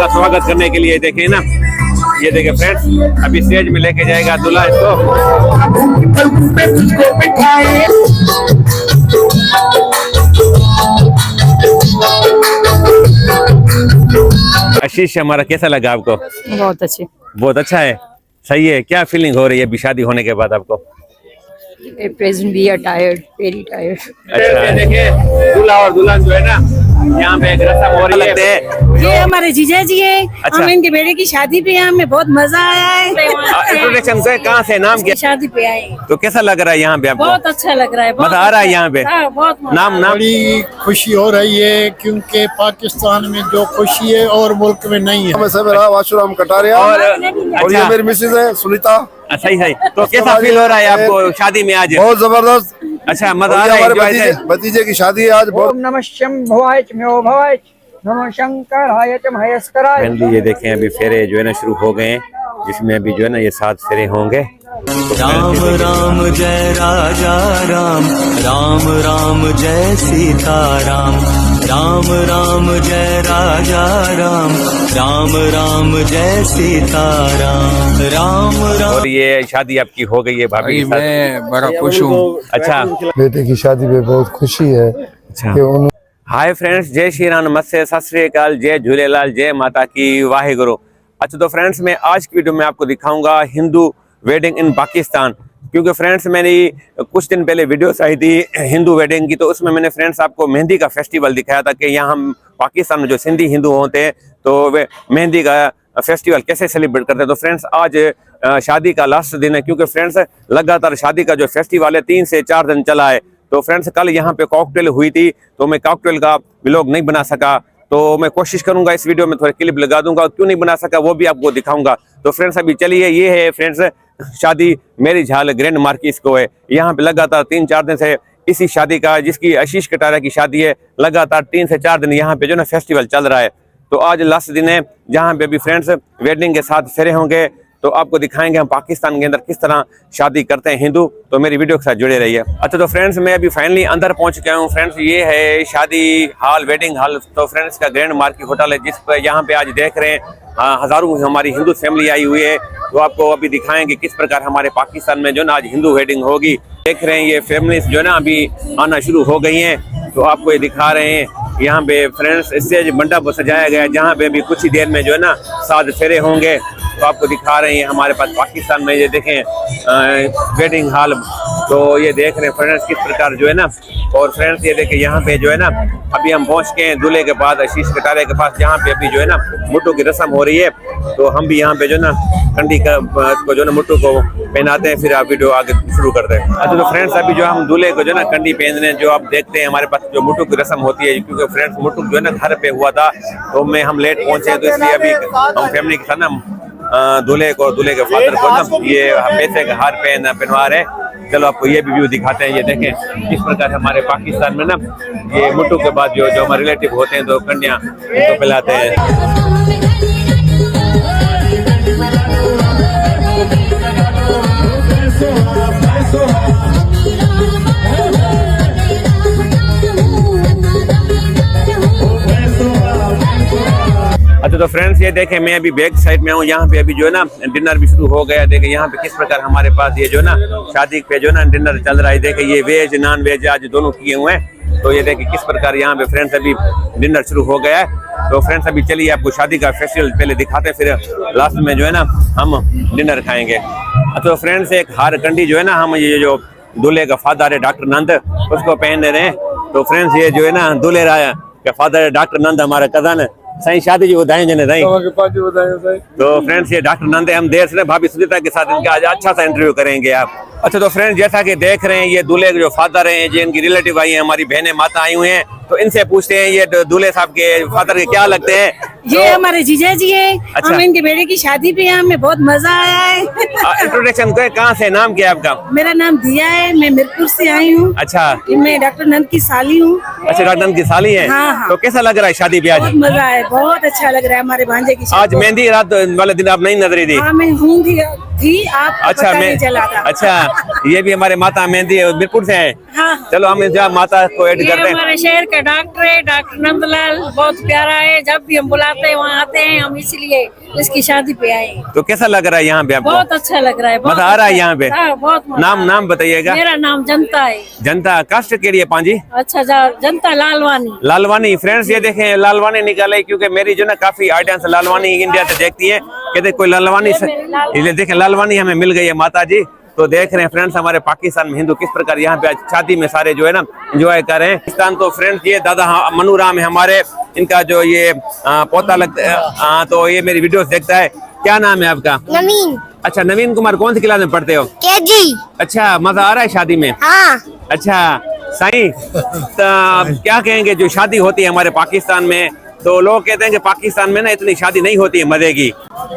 का स्वागत करने के लिए देखें ना, ये देखे फ्रेंड्स, अभी स्टेज में लेके जाएगा दूल्हा इसको। आशीष, हमारा कैसा लगा आपको? बहुत अच्छे। बहुत अच्छा है, सही है। क्या फीलिंग हो रही है अभी शादी होने के बाद आपको? Present we are tired, very tired. अच्छा, देखिए दूल्हा और दुल्हन जो है ना, यहाँ पे एक रस्म हो रही है। ये हमारे जीजा जी है। अच्छा। हम इनके बेटे की शादी पे हैं, हमें बहुत मजा आया है। इंट्रोडक्शन से कहाँ से, नाम क्या? शादी पे आए। तो कैसा लग रहा है यहाँ पे आपको? बहुत अच्छा लग रहा है, मजा आ रहा है यहाँ पे? हाँ, बहुत मजा नाम बड़ी खुशी हो रही है क्योंकि पाकिस्तान में जो खुशी है और मुल्क में नहीं है। मेरा वाशुराम कटारिया और ये मेरी मिसेज है सुनीता। सही सही। तो कैसा फील हो रहा है आपको शादी में आज? बहुत जबरदस्त। अच्छा, मजा आ रहा है? हमारे भतीजे की शादी है आज। ओम नमः शंभुवाय म्यो भवाय नमः शंकराय च महेश्वराय। फैमिली ये देखें, अभी फेरे जो है ना शुरू हो गए हैं, जिसमें अभी जो है ना ये 7 फेरे होंगे। राम राम जय राजा राम, राम राम जय सीता राम, राम राम जय राजा राम, राम राम जय सीता राम, राम राम। और ये शादी आपकी हो गई है भाभी के साथ? मैं बड़ा खुश हूँ। अच्छा, बेटे की शादी में बहुत खुशी है। अच्छा। हाय फ्रेंड्स, जय श्री राम, नमस्ते, सत श्री अकाल, जय झूलेलाल, जय माता की वाहेगुरु। अच्छा, तो फ्रेंड्स मैं आज की वीडियो में आपको दिखाऊंगा हिंदू वेडिंग इन पाकिस्तान, क्योंकि फ्रेंड्स मैंने कुछ दिन पहले वीडियोस आई थी हिंदू वेडिंग की, तो उसमें मैंने फ्रेंड्स आपको मेहंदी का फेस्टिवल दिखाया था कि यहाँ हम पाकिस्तान में जो सिंधी हिंदू होते हैं तो वे मेहंदी का फेस्टिवल कैसे सेलिब्रेट करते हैं। तो फ्रेंड्स आज शादी का लास्ट दिन है, क्योंकि फ्रेंड्स लगातार शादी का जो फेस्टिवल है 3 से 4 दिन चला है। तो फ्रेंड्स कल यहाँ पे कॉकटेल हुई थी, तो मैं कॉकटेल का व्लॉग नहीं बना सका, तो मैं कोशिश करूंगा इस वीडियो में थोड़े क्लिप लगा दूंगा, क्यों नहीं बना सका वो भी आपको दिखाऊंगा। तो फ्रेंड्स अभी चलिए, ये है फ्रेंड्स शादी मैरिज हॉल ग्रैंड मार्किस को है। यहाँ पे लगातार 3-4 दिन से इसी शादी का, जिसकी आशीष कटारिया की शादी है, लगातार 3 से 4 दिन यहाँ पे जो ना फेस्टिवल चल रहा है। तो आज लास्ट दिन है जहाँ पे अभी फ्रेंड्स वेडिंग के साथ फेरे होंगे, तो आपको दिखाएंगे हम पाकिस्तान के अंदर किस तरह शादी करते हैं हिंदू। तो मेरी वीडियो के साथ जुड़े रहिए। अच्छा, तो फ्रेंड्स मैं अभी फाइनली अंदर पहुंच गया हूँ। फ्रेंड्स ये है शादी हॉल, वेडिंग हॉल, तो फ्रेंड्स का ग्रैंड मार्किस होटल है, जिस पर यहाँ पे आज देख रहे हैं हजारों हमारी हिंदू फैमिली आई हुई है। तो आपको अभी दिखाएंगे किस प्रकार हमारे पाकिस्तान में जो ना आज हिंदू वेडिंग होगी। देख रहे हैं ये फैमिलीज जो है ना अभी आना शुरू हो गई हैं, तो आपको ये दिखा रहे हैं। यहाँ पे फ्रेंड्स स्टेज मंडप सजाया गया है, जहाँ पे अभी कुछ ही देर में जो है ना 7 फेरे होंगे। तो आपको दिखा रहे हैं हमारे पास पाकिस्तान में ये देखें वेडिंग हॉल, तो ये देख रहे हैं फ्रेंड्स किस प्रकार जो है ना। और फ्रेंड्स ये देखें यहाँ पे जो है ना अभी हम पहुँच गए हैं दूल्हे के पास, आशीष कटारिया के पास, जहाँ पे अभी जो है ना मुट्ठू की रस्म हो रही है। तो हम भी यहाँ पे जो है ना कंडी का को जो है ना मुट्ठू को पहनाते हैं, फिर आप वीडियो आगे शुरू करते हैं। अच्छा, तो फ्रेंड्स अभी जो हम दूल्हे को जो है ना कंडी पहन रहे हैं, जो आप देखते हैं हमारे पास जो मुट्ठू की रस्म होती है, क्योंकि फ्रेंड्स मुट्ठू जो है ना घर पे हुआ था, तो हम लेट पहुंचे, तो इसलिए अभी हम फैमिली के साथ ना दूल्हे के फादर को ना ये पैसे का हार पहनवा रहे हैं। चलो आपको ये भी व्यू दिखाते हैं। ये देखें किस प्रकार हमारे पाकिस्तान में ना ये मुट्ठू के बाद जो हमारे रिलेटिव होते हैं तो कन्या इनको पिलाते हैं। अच्छा, तो फ्रेंड्स ये देखें मैं अभी बैक साइड में हूँ, यहाँ पे अभी जो है ना डिनर भी शुरू हो गया। देखें यहाँ पे किस प्रकार हमारे पास ये जो है ना शादी पे जो है ना डिनर चल रहा है। देखें ये वेज नॉन वेज आज दोनों किए हुए हैं। तो ये देखें किस प्रकार यहाँ पे फ्रेंड्स अभी डिनर शुरू हो गया है। तो फ्रेंड्स अभी चलिए आपको शादी का फेस्टिवल पहले दिखाते हैं, फिर लास्ट में जो है ना हम डिनर खाएंगे। तो फ्रेंड्स एक हार कंडी जो है ना हम ये जो दूल्हे का फादर है डॉक्टर नंद, उसको पहन रहे हैं। तो फ्रेंड्स ये जो है ना दूल्हे राय का फादर है डॉक्टर नंद, हमारा कजन है। सही शादी जी बताएं जने सही। तो फ्रेंड्स ये डॉक्टर नंद है, हम देर से भाभी सुनीता के साथ इनका आज अच्छा सा इंटरव्यू करेंगे आप। अच्छा, तो फ्रेंड्स जैसा कि देख रहे हैं ये दूल्हे के जो फादर हैं, जो इनकी रिलेटिव आई हैं, हमारी बहनें माता आई हुई हैं, तो इनसे पूछते हैं ये दूल्हे साहब के फादर के क्या लगते हैं। ये हमारे जीजा जी है। अच्छा। हम इनके बेटे की शादी पे हैं, हमें बहुत मजा आया है। इंट्रोडक्शन कहाँ से, नाम क्या है आपका? मेरा नाम दिया है, मैं मिरपुर से आई हूँ। अच्छा, मैं डॉक्टर नंद की साली हूँ। अच्छा, डॉक्टर नंद की साली है। हाँ, हाँ। तो कैसा लग रहा है शादी पे आज? बहुत मजा है, बहुत अच्छा लग रहा है हमारे भांजे की शादी। आज मेहंदी रात वाले दिन आप नहीं नजरी दी? हाँ, मैं हूँ। थी, आपको अच्छा पता नहीं चला था। अच्छा, ये भी हमारे माता मेहंदी है, बीरपुर से हैं। हाँ। चलो हम जहाँ माता को ऐड ये करते हैं। हमारे शहर का डॉक्टर है, डॉक्टर नंदलाल, बहुत प्यारा है। जब भी हम बुलाते हैं वहाँ आते हैं हम, इसलिए इसकी शादी पे आए हैं। तो कैसा लग रहा है यहाँ पे आपको? बहुत अच्छा लग रहा है, बहुत मजा आ रहा है अच्छा। यहाँ पे? हाँ, बहुत मजा नाम आ रहा नाम है। बताइएगा। मेरा नाम जनता है। जनता कास्ट के लिए पांजी अच्छा, जनता लालवानी। लालवानी। फ्रेंड्स ये देखें लालवानी निकाले, क्योंकि मेरी जो ना काफी ऑडियंस लालवानी इंडिया से देखती है, कहते कोई लालवानी ये देखें लालवानी हमें मिल गई है माता जी। तो देख रहे हैं फ्रेंड्स हमारे पाकिस्तान में हिंदू किस प्रकार यहाँ पे आज शादी में सारे जो है ना एंजॉय कर रहे हैं। पाकिस्तान तो फ्रेंड्स ये दादा मनु राम है हमारे, इनका जो ये पोता लगता है। तो ये मेरी वीडियोस देखता है। क्या नाम है आपका? नवीन। अच्छा नवीन कुमार, कौन सी क्लास में पढ़ते हो? केजी। अच्छा, मजा आ रहा है शादी में? हाँ। अच्छा साईं, तो क्या कहेंगे जो शादी होती है हमारे पाकिस्तान में, तो लोग कहते हैं कि पाकिस्तान में ना इतनी शादी नहीं होती है मजे की।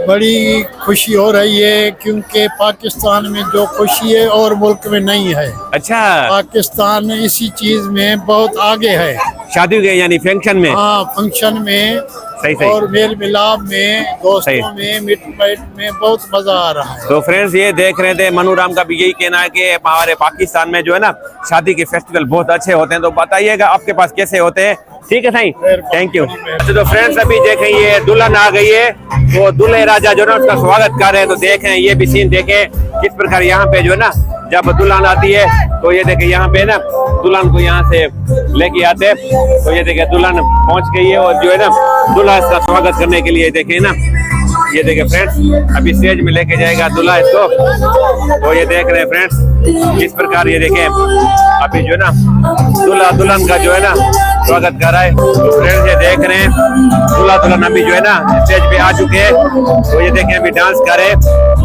बड़ी खुशी हो रही है क्योंकि पाकिस्तान में जो खुशी है और मुल्क में नहीं है। अच्छा, पाकिस्तान इसी चीज में बहुत आगे है। शादी के यानी फंक्शन में? हाँ, फंक्शन में सही सही। और मेल मिलाप में, दोस्तों में, मिट पैट में बहुत मजा आ रहा है। तो फ्रेंड्स ये देख रहे थे मनु राम का भी यही कहना है कि हमारे पाकिस्तान में जो है ना शादी के फेस्टिवल बहुत अच्छे होते हैं। तो बताइएगा आपके पास कैसे होते हैं। ठीक है साईं, थैंक यू। अच्छा तो फ्रेंड्स अभी देखें ये दुल्हन आ गई है, वो दूल्हे राजा जो है ना उसका स्वागत कर रहे हैं। तो देखें ये भी सीन देखें किस प्रकार यहाँ पे जो है ना जब दुल्हन आती है तो ये देखें यहाँ पे ना दुल्हन को यहाँ से लेके आते हैं। तो ये देखें दुल्हन पहुंच गई है और जो है ना दूल्हा इसका स्वागत करने के लिए देखें ना, ये देखें फ्रेंड्स अभी स्टेज में लेके जाएगा दूल्हा इसको। तो ये देख रहे हैं फ्रेंड्स किस प्रकार ये देखें अभी जो है ना दूल्हा दुल्हन का जो है ना स्वागत कर रहा है। तो फ्रेंड्स ये देख रहे हैं दूल्हा दुल्हन अभी जो है ना स्टेज पे आ चुके हैं। तो ये देखें अभी डांस कर रहे हैं।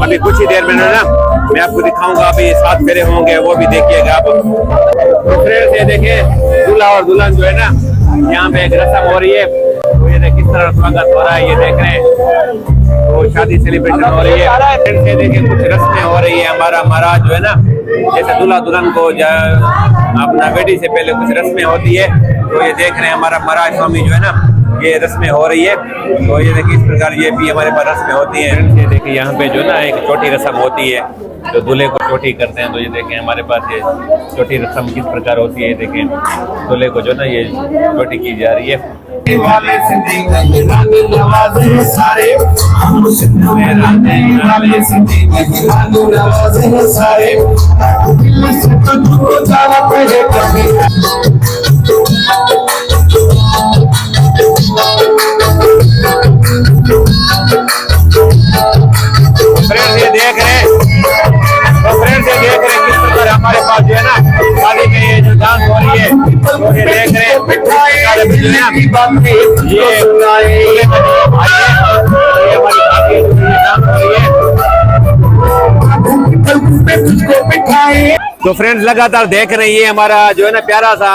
अभी कुछ ही देर में ना मैं आपको दिखाऊंगा, अभी 7 फेरे होंगे वो भी देखिएगा आप। तो फ्रेंड्स ये देखें दूल्हा और दुल्हन जो है ना यहाँ पे एक रस्म हो रही है। तो ये देख किस तरह स्वागत हो रहा है, ये देख रहे हैं। तो शादी सेलिब्रेशन हो रही है। फ्रेंड्स ये देखें कुछ रस्में हो रही है। हमारा महाराज जो है ना जैसे दूल्हा दुल्हन को अपना बेटी से पहले कुछ रस्में होती है। तो ये देख रहे हैं हमारा महाराज स्वामी जो है ना ये रस्में हो रही है। तो ये देखिए इस प्रकार ये भी हमारे पास रस्में होती हैं। ये देखिए यहाँ पे जो ना एक छोटी रस्म होती है, तो दूल्हे को चोटी करते हैं। तो ये देखें हमारे पास ये छोटी रस्म किस प्रकार होती है। देखें दूल्हे को जो ना ये चोटी की जा रही है। फ्रेंड्स ये देख रहे हैं, तो फ्रेंड्स ये देख रहे हैं किस प्रकार हमारे पास जो है ना शादी में ये जो डांस हो रही है। तो ये देख रहे हैं ये हमारी काफी डांस हो रही है। तो फ्रेंड्स लगातार देख रहे हैं ये हमारा जो है ना प्यारा सा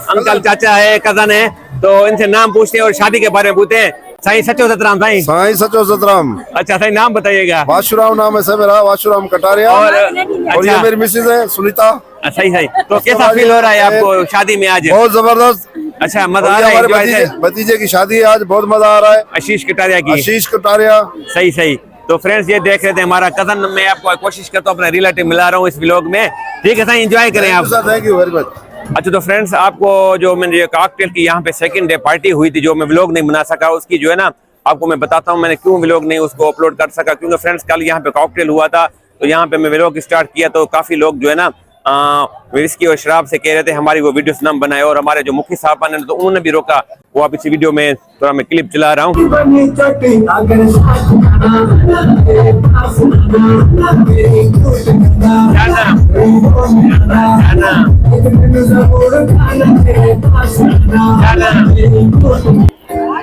अंकल चाचा है, कजन है। तो इनसे नाम पूछते हैं और शादी के बारे में पूछते हैं। साईं सचो सतराम साईं। साईं सचो सतराम। अच्छा साईं नाम बताइएगा। वाशुराम नाम है सर मेरा, वाशुराम कटारिया। और ये मेरी मिसेज है सुनीता। सही सही। तो कैसा फील हो रहा है आपको शादी में आज? बहुत जबरदस्त। अच्छा मजा आ रहा है? हमारे भतीजे की शादी है आज, बहुत मजा आ रहा है। आशीष कटारिया की। आशीष कटारिया। सही सही। तो फ्रेंड्स ये देख रहे थे हमारा कजन, मैं आपको कोशिश करता हूँ अपना रिलेटिव मिला रहा हूँ इस व्लॉग में। ठीक है साईं, एंजॉय करें आप। Thank you very much. अच्छा तो फ्रेंड्स आपको जो मैंने ये कॉकटेल की यहाँ पे सेकंड डे पार्टी हुई थी, जो मैं व्लॉग नहीं बना सका, उसकी जो है ना आपको मैं बताता हूँ मैंने क्यों व्लॉग नहीं उसको अपलोड कर सका। क्योंकि फ्रेंड्स कल यहाँ पे कॉकटेल हुआ था, तो यहाँ पे मैं व्लॉग स्टार्ट किया तो काफी लोग जो है ना विस्की और शराब से कह रहे थे हमारी वो वीडियोस ना बनाए। और हमारे जो मुख्य साहब ने तो उन्होंने भी रोका। वो आप इसी वीडियो में थोड़ा मैं क्लिप चला रहा हूँ।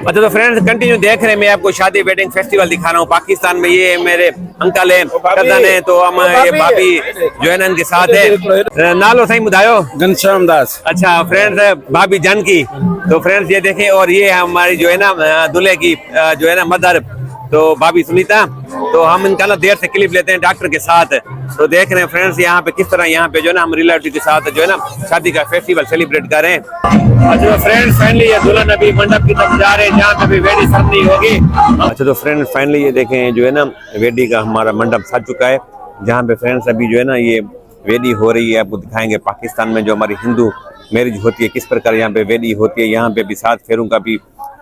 अच्छा तो फ्रेंड्स कंटिन्यू देख रहे हैं, मैं आपको शादी वेडिंग फेस्टिवल दिखा रहा हूँ पाकिस्तान में। ये मेरे अंकल है, कजन है, तो हम ये भाभी जो है ना इनके साथ है। नालो सही बुधायो? घनश्याम दास। अच्छा फ्रेंड्स भाभी जानकी। तो फ्रेंड्स ये देखें, और ये हमारी जो है ना दूल्हे की जो है ना मदर तो भाभी सुनीता, तो हम इनका ना देर से क्लिप लेते हैं डॉक्टर के साथ। तो देख रहे हैं फ्रेंड्स यहाँ पे किस तरह यहाँ पे जो है ना हम रिलेटिव के साथ जो है ना शादी का फेस्टिवल सेलिब्रेट कर रहे हैं। अच्छा तो फ्रेंड्स फाइनली ये दुल्हन अभी मंडप की तरफ जा रहे हैं जहाँ पे अभी वेडिंग सेरेमनी होगी। अच्छा तो फ्रेंड्स फाइनली ये देखें जो है ना वेडिंग का हमारा मंडप सज चुका है, जहाँ पे फ्रेंड्स अभी जो है ना ये वेडिंग हो रही है। आपको दिखाएंगे पाकिस्तान में जो हमारी हिंदू मैरिज होती है किस प्रकार यहाँ पे वेडिंग होती है। यहाँ पे भी 7 फेरों का भी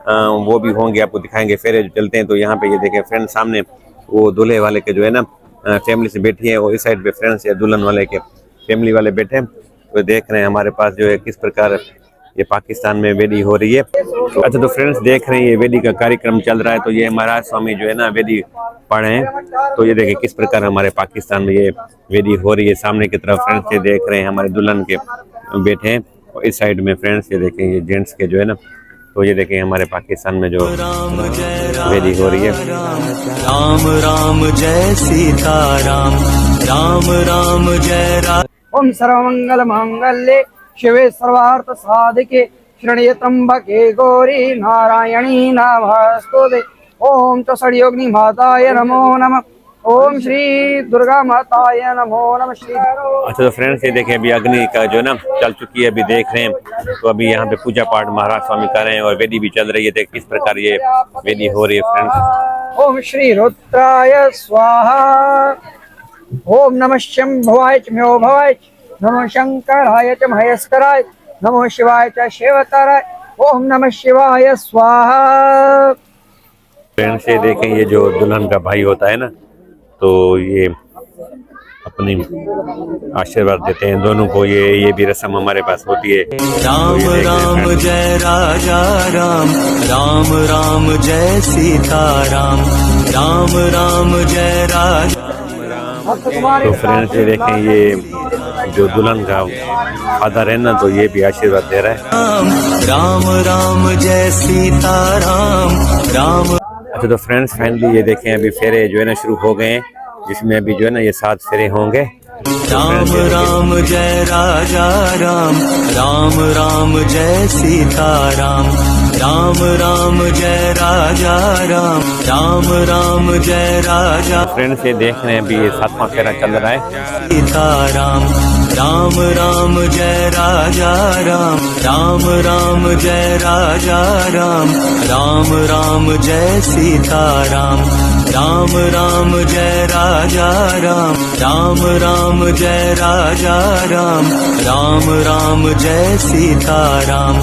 वो भी होंगे, आपको दिखाएंगे फेरे जो चलते हैं। तो यहाँ पे ये देखें फ्रेंड्स सामने वो दूल्हे वाले के जो है ना फैमिली से बैठी है, और इस साइड पे फ्रेंड्स या दुल्हन वाले के फैमिली वाले बैठे हैं। तो देख रहे हैं हमारे पास जो है किस प्रकार ये पाकिस्तान में वेदी हो रही है। अच्छा तो फ्रेंड्स देख रहे हैं ये वेदी का कार्यक्रम चल रहा है। तो ये महाराज स्वामी जो है ना वेदी पढ़ रहे हैं। तो ये देखिए किस प्रकार हमारे पाकिस्तान में ये वेदी हो रही है। सामने की तरफ फ्रेंड्स ये देख रहे हैं हमारे दुल्हन के बैठे हैं, और इस साइड में फ्रेंड्स ये देखें ये जेंट्स के जो है ना। तो ये देखें हमारे पाकिस्तान में जो वेदी हो रही है। राम राम जय सीताराम, राम राम जय राम। ओम सर्वमंगल मांगल्ये शिवे सर्वार्थ साधिके शरण्ये त्र्यंबके गौरी नारायणी नमोस्तुते। ओम त्सर्योग्नि माताय नमो नमः। ओम श्री दुर्गा माताय नमो नमः। श्री अच्छा तो फ्रेंड्स ये देखें अभी अग्नि का जो ना चल चुकी है, अभी देख रहे हैं। तो अभी यहाँ पे पूजा पाठ महाराज स्वामी कर रहे हैं और वेदी भी चल रही है। देख किस प्रकार ये वेदी हो रही है फ्रेंड्स। ओम श्री रुद्राय स्वाहा। ओम नमः शंभवाय च म्यो भवाय नमो शंकराय च महेश्वराय नमो शिवाय च शिवतराय। ओम नमः शिवाय स्वाहा। फ्रेंड्स ये देखें ये जो दुल्हन का भाई होता है ना, तो ये अपनी आशीर्वाद देते हैं दोनों को। ये भी रस्म हमारे पास होती है। राम राम जय राजा राम, राम राम जय सीताराम, राम राम जय राजा। तो फ्रेंड्स ये देखें ये जो दुल्हन का फादर है ना, तो ये भी आशीर्वाद दे रहा है। राम राम जय सीताराम, राम। अच्छा तो फ्रेंड्स फाइनली ये देखें अभी फेरे जो है ना शुरू हो गए हैं, जिसमें अभी जो है ना ये 7 फेरे होंगे। राम राम जय राजा राम, राम राम जय सीताराम, राम राम जय राजा राम, राम राम जय राजा। फ्रेंड्स ये देख रहे हैं अभी ये 7वां फेरा चल रहा है। सीताराम, राम राम जय राजा राम, राम राम जय राजा राम, राम राम जय सीताराम, राम राम जय राजा राम, राम राम जय राजा राम, राम राम जय सीताराम,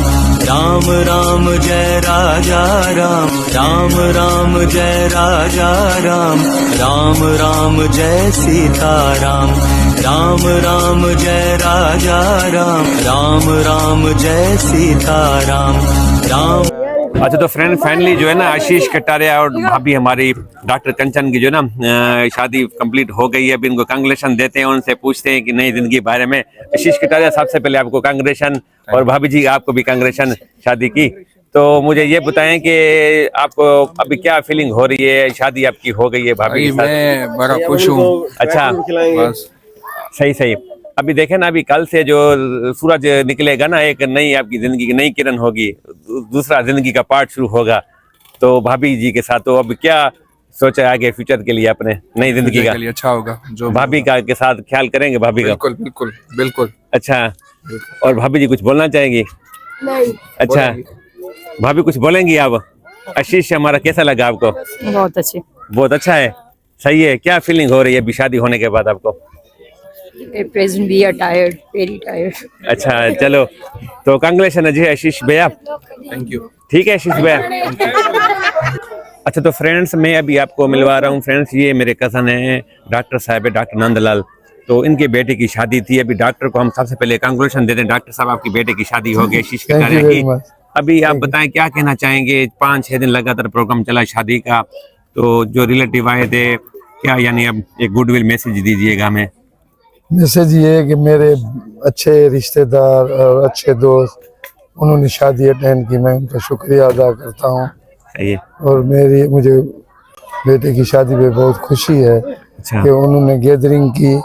राम राम जय राजा राम, राम राम जय राजा राम, राम राम जय सीताराम, राम राम जय राजा राम, राम राम जय सीताराम, राम। अच्छा तो फ्रेंड फाइनली जो है ना आशीष कटारिया और भाभी हमारी डॉक्टर कंचन की जो ना शादी कंप्लीट हो गई है। अभी इनको कांग्रेचुलेशन देते हैं, उनसे पूछते हैं कि नई जिंदगी बारे में। आशीष कटारिया सबसे पहले आपको कांग्रेचुलेशन, और भाभी जी आपको भी कांग्रेचुलेशन शादी की। तो मुझे ये बताएं कि आपको अभी क्या फीलिंग हो रही है, शादी आपकी हो गई है भाभी के साथ? मैं बड़ा खुश हूँ। अच्छा बस सही सही। अभी देखें ना अभी कल से जो सूरज निकलेगा ना, एक नई आपकी जिंदगी की नई किरण होगी, दूसरा जिंदगी का पार्ट शुरू होगा। तो भाभी जी के साथ तो अब क्या सोचा है आगे फ्यूचर के लिए अपने नई जिंदगी का? अच्छा होगा जो भाभी का के साथ ख्याल करेंगे भाभी का? बिल्कुल बिल्कुल बिल्कुल। अच्छा, और भाभी जी कुछ बोलना चाहेंगी? नहीं। अच्छा भाभी कुछ बोलेंगी आप? आशीष हमारा कैसा लगा आपको? बहुत अच्छे। बहुत अच्छा है, सही है। क्या फीलिंग हो रही है अभी शादी होने के बाद आपको? At present we are tired, very tired. अच्छा चलो, तो कांग्रेचुलेशन जी आशीष भैया। Thank you. ठीक है आशीष भैया। अच्छा तो फ्रेंड्स मैं अभी आपको मिलवा रहा हूँ। फ्रेंड्स ये मेरे कज़न हैं, डॉक्टर साहब है, डॉक्टर नंदलाल। तो इनके बेटे की शादी थी। अभी डॉक्टर को हम सबसे पहले कांग्रेचुलेशन देते हैं। डॉक्टर साहब आपके बेटे की शादी हो गई आशीष कटारिया की। अभी आप बताएं क्या कहना चाहेंगे? 5-6 दिन लगातार प्रोग्राम चला शादी का, तो जो रिलेटिव आए थे क्या, यानी अब एक गुडविल मैसेज दीजिएगा हमें। मैसेज ये है कि मेरे अच्छे रिश्तेदार और अच्छे दोस्त उन्होंने शादी अटेंड की, मैं उनका शुक्रिया अदा करता हूँ। और मुझे बेटे की शादी पे बहुत खुशी है। अच्छा। कि उन्होंने गैदरिंग की।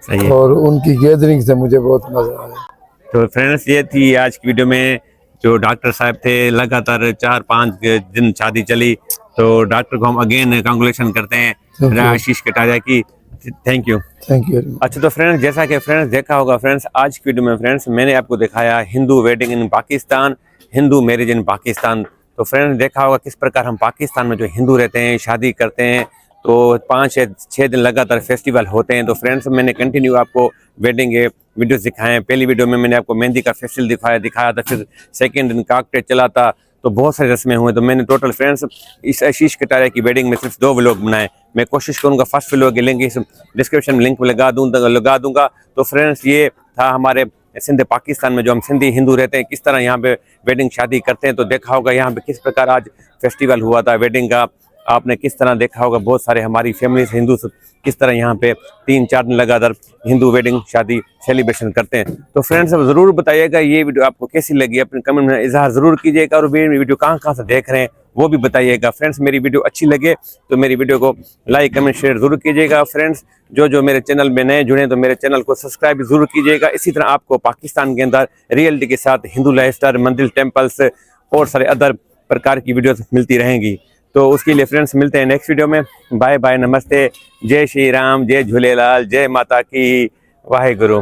सही है। और उनकी गैदरिंग से मुझे बहुत मजा आया। तो फ्रेंड्स ये थी आज की वीडियो में जो डॉक्टर साहब थे, लगातार 4-5 दिन शादी चली, तो डॉक्टर को हम अगेन कांग्रेचुलेशन करते हैं आशीष कटारिया की। Thank you. अच्छा, तो फ्रेंड्स जैसा कि फ्रेंड्स देखा होगा फ्रेंड्स, आज की वीडियो में फ्रेंड्स मैंने आपको दिखाया Hindu wedding in Pakistan, Hindu marriage in Pakistan. तो फ्रेंड्स देखा होगा किस प्रकार हम पाकिस्तान में जो हिंदू रहते हैं, शादी करते हैं, तो 5-6 दिन लगातार फेस्टिवल होते हैं। तो फ्रेंड्स मैंने कंटिन्यू आपको वेडिंग के वीडियोस दिखाए हैं। पहली वीडियो में मैंने आपको मेहंदी का फेस्टिवल दिखाया था, फिर सेकंड दिन काकटेज चला था, तो बहुत सारी रस्में हुए। तो मैंने टोटल फ्रेंड्स इस आशीष कटारिया की वेडिंग में सिर्फ 2 व्लॉग बनाए। मैं कोशिश करूंगा फर्स्ट व्लॉग के लिंक इस डिस्क्रिप्शन में लिंक में लगा दूंगा। तो फ्रेंड्स ये था हमारे सिंध पाकिस्तान में जो हम सिंधी हिंदू रहते हैं, किस तरह यहाँ पे वेडिंग शादी करते हैं। तो देखा होगा यहाँ पे किस प्रकार आज फेस्टिवल हुआ था वेडिंग का, आपने किस तरह देखा होगा। बहुत सारे हमारी फैमिली से हिंदू किस तरह यहाँ पे 3-4 दिन लगातार हिंदू वेडिंग शादी सेलिब्रेशन करते हैं। तो फ्रेंड्स अब ज़रूर बताइएगा ये वीडियो आपको कैसी लगी, अपने कमेंट में इजहार ज़रूर कीजिएगा, और वीडियो कहाँ से देख रहे हैं वो भी बताइएगा। फ्रेंड्स मेरी वीडियो अच्छी लगे तो मेरी वीडियो को लाइक कमेंट शेयर ज़रूर कीजिएगा। फ्रेंड्स जो मेरे चैनल में नए जुड़े तो मेरे चैनल को सब्सक्राइब ज़रूर कीजिएगा। इसी तरह आपको पाकिस्तान के अंदर रियलिटी के साथ हिंदू लाइफस्टाइल, मंदिर, टेम्पल्स और सारे अदर प्रकार की वीडियोस मिलती रहेंगी। तो उसके लिए फ्रेंड्स मिलते हैं नेक्स्ट वीडियो में। बाय बाय, नमस्ते, जय श्री राम, जय झूलेलाल, जय माता की वाहेगुरु।